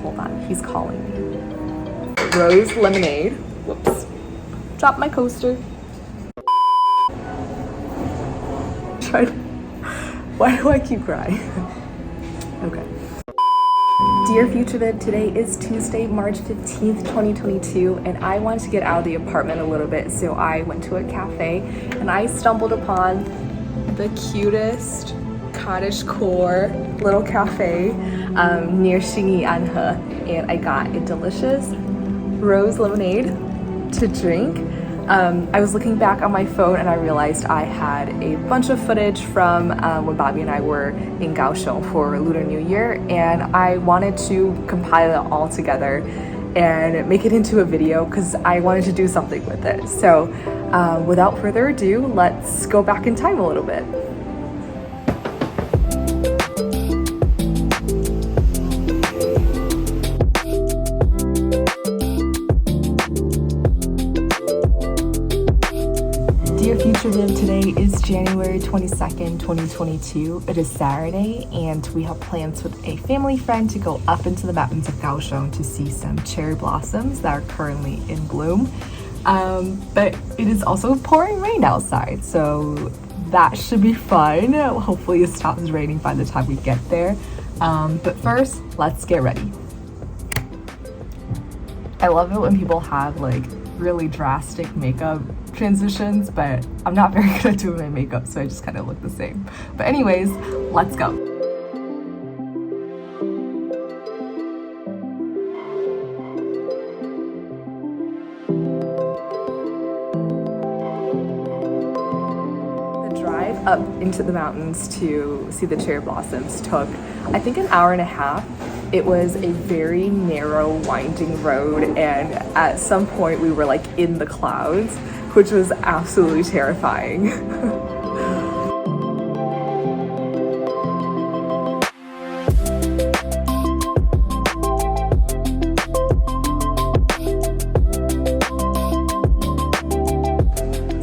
hold on, he's calling me. Rose lemonade. Whoops. Dropped my coaster. Why do I keep crying? Okay. Dear Future Vid, today is Tuesday, March 15th, 2022, and I wanted to get out of the apartment a little bit, so I went to a cafe and I stumbled upon the cutest cottagecore little cafe near Xingyi Anhe, and I got a delicious rose lemonade to drink. I was looking back on my phone and I realized I had a bunch of footage from when Bobby and I were in Kaohsiung for Lunar New Year, and I wanted to compile it all together and make it into a video because I wanted to do something with it. So without further ado, let's go back in time a little bit. Dear Future Viv, today is January 22nd, 2022. It is Saturday, and we have plans with a family friend to go up into the mountains of Kaohsiung to see some cherry blossoms that are currently in bloom. But it is also pouring rain outside, so that should be fun. Hopefully it stops raining by the time we get there. But first, let's get ready. I love it when people have like really drastic makeup transitions, but I'm not very good at doing my makeup, so I just kind of look the same. But anyways, let's go. The drive up into the mountains to see the cherry blossoms took, I think, an hour and a half. It was a very narrow, winding road, and at some point we were like in the clouds, which was absolutely terrifying.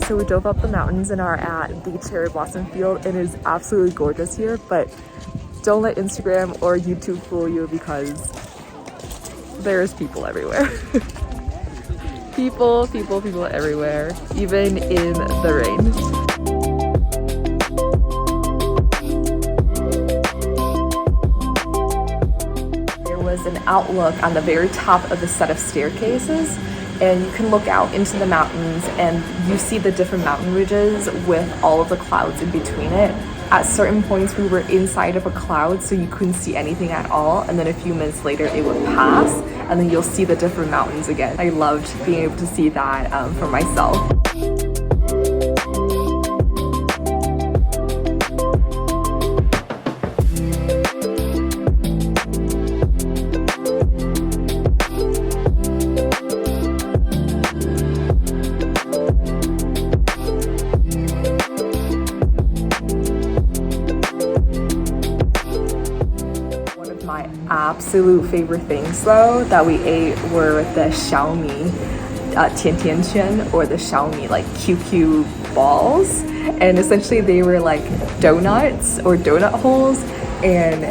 So we drove up the mountains and are at the cherry blossom field. It is absolutely gorgeous here, but don't let Instagram or YouTube fool you because there's people everywhere. People everywhere, even in the rain. There was an outlook on the very top of the set of staircases, and you can look out into the mountains and you see the different mountain ridges with all of the clouds in between it. At certain points we were inside of a cloud, so you couldn't see anything at all, and then a few minutes later it would pass and then you'll see the different mountains again. I loved being able to see that for myself. Absolute favorite things though that we ate were the xiaomi tian quan, or the xiaomi like QQ balls, and essentially they were like donuts or donut holes, and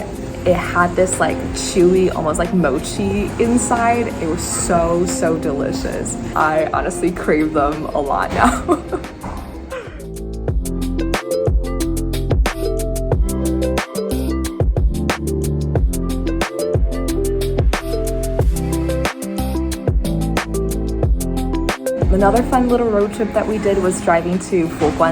it had this like chewy, almost like mochi inside. It was so delicious. I honestly crave them a lot now. Another fun little road trip that we did was driving to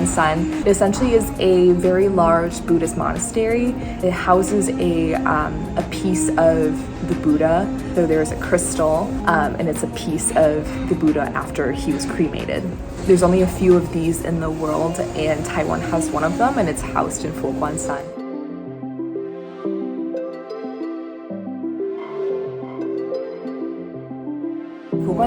Shan. It essentially is a very large Buddhist monastery. It houses a piece of the Buddha. So there's a crystal, and it's a piece of the Buddha after he was cremated. There's only a few of these in the world, and Taiwan has one of them, and it's housed in Shan.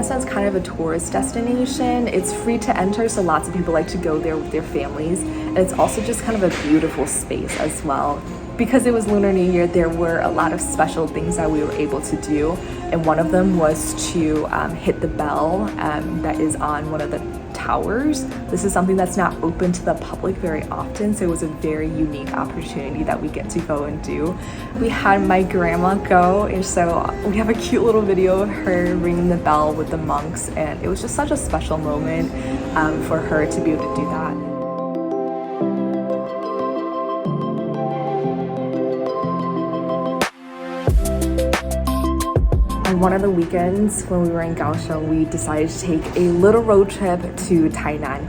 Shan's kind of a tourist destination. It's free to enter, so lots of people like to go there with their families. And it's also just kind of a beautiful space as well. Because it was Lunar New Year, there were a lot of special things that we were able to do. And one of them was to hit the bell that is on one of the towers. This is something that's not open to the public very often, so it was a very unique opportunity that we get to go and do. We had my grandma go, and so we have a cute little video of her ringing the bell with the monks, and it was just such a special moment for her to be able to do that. On one of the weekends when we were in Kaohsiung, we decided to take a little road trip to Tainan.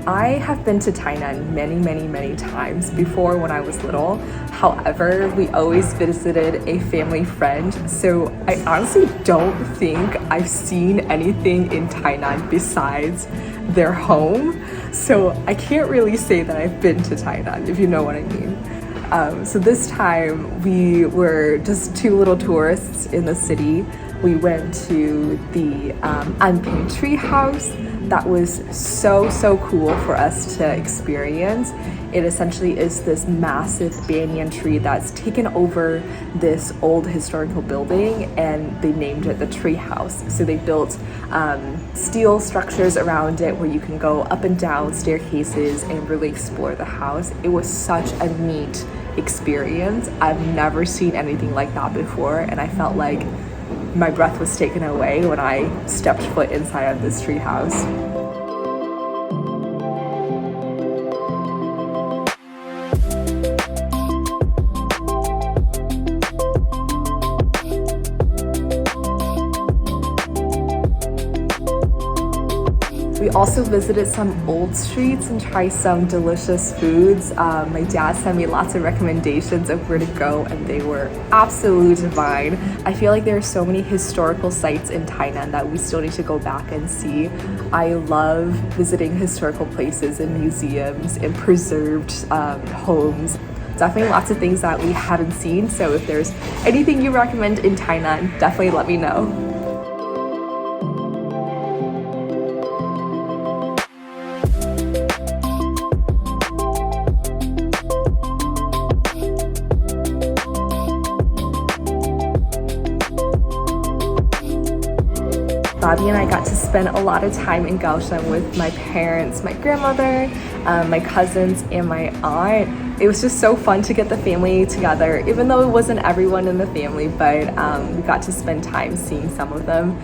I have been to Tainan many times before when I was little. However, we always visited a family friend, so I honestly don't think I've seen anything in Tainan besides their home. So I can't really say that I've been to Tainan, if you know what I mean. So this time we were just two little tourists in the city. We went to the Anping tree house. That was so cool for us to experience. It essentially is this massive banyan tree that's taken over this old historical building, and they named it the tree house. So they built steel structures around it where you can go up and down staircases and really explore the house. It was such a neat experience. I've never seen anything like that before, and I felt like my breath was taken away when I stepped foot inside of this tree house. We also visited some old streets and tried some delicious foods. My dad sent me lots of recommendations of where to go, and they were absolutely divine. I feel like there are so many historical sites in Tainan that we still need to go back and see. I love visiting historical places and museums and preserved homes. Definitely lots of things that we haven't seen, so if there's anything you recommend in Tainan, definitely let me know. Bobby and I got to spend a lot of time in Kaohsiung with my parents, my grandmother, my cousins, and my aunt. It was just so fun to get the family together, even though it wasn't everyone in the family, but we got to spend time seeing some of them.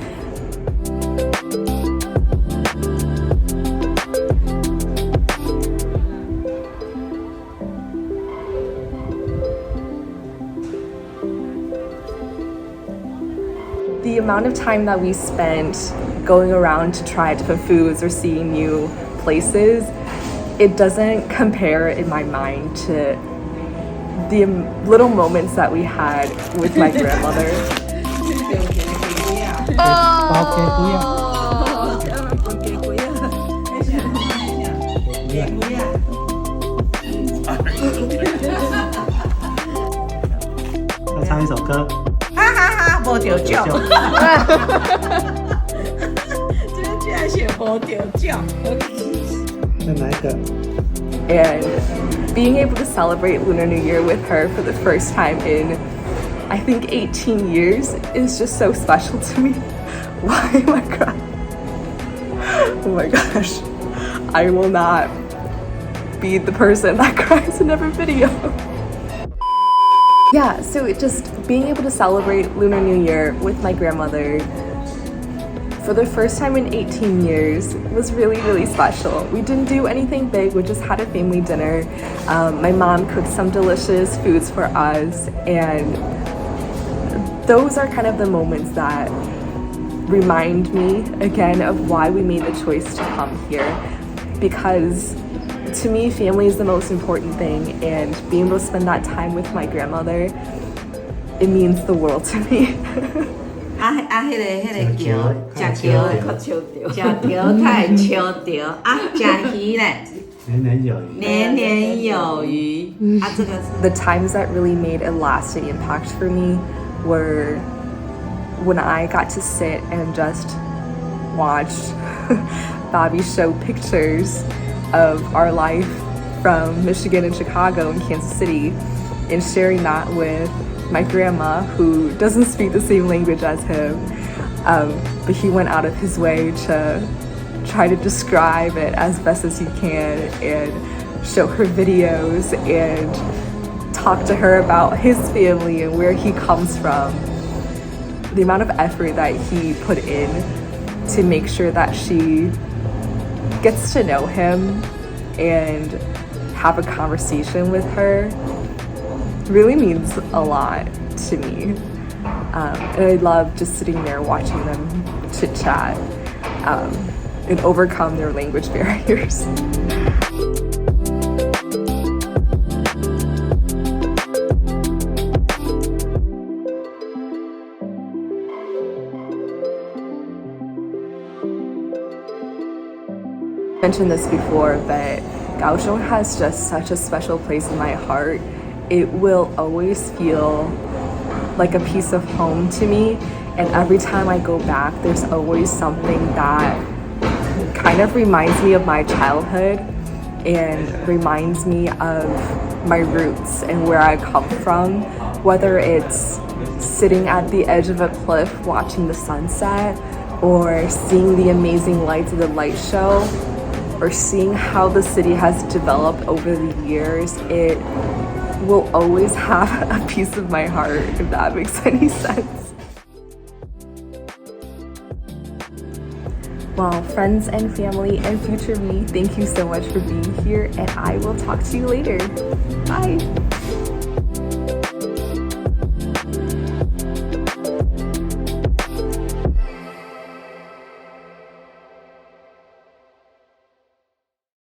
The amount of time that we spent going around to try different foods or seeing new places, it doesn't compare in my mind to the little moments that we had with my grandmother. Let's 唱一首歌。无着奖，今天居然写无着奖。那哪一个？ And being able to celebrate Lunar New Year with her for the first time in, I think, 18 years is just so special to me. Why am I crying? Oh my gosh. I will not be the person that cries in every video. Yeah, so it just being able to celebrate Lunar New Year with my grandmother for the first time in 18 years was really special. We didn't do anything big, we just had a family dinner. My mom cooked some delicious foods for us, and those are kind of the moments that remind me again of why we made the choice to come here, because to me, family is the most important thing, and being able to spend that time with my grandmother, it means the world to me. 迄个桥，食桥的较笑着，食桥太笑着，食鱼嘞，年年有余。年年有余。这个是 The times that really made a lasting impact for me were when I got to sit and just watch Bobby show pictures of our life from Michigan and Chicago and Kansas City, and sharing that with my grandma, who doesn't speak the same language as him, but he went out of his way to try to describe it as best as he can and show her videos and talk to her about his family and where he comes from. The amount of effort that he put in to make sure that she gets to know him and have a conversation with her really means a lot to me. And I love just sitting there watching them chit chat and overcome their language barriers. I mentioned this before, but Kaohsiung has just such a special place in my heart. It will always feel like a piece of home to me, and every time I go back, there's always something that kind of reminds me of my childhood and reminds me of my roots and where I come from, whether it's sitting at the edge of a cliff watching the sunset, or seeing the amazing lights of the light show, or seeing how the city has developed over the years. It will always have a piece of my heart, if that makes any sense. Well, friends and family and future me, thank you so much for being here, and I will talk to you later. Bye.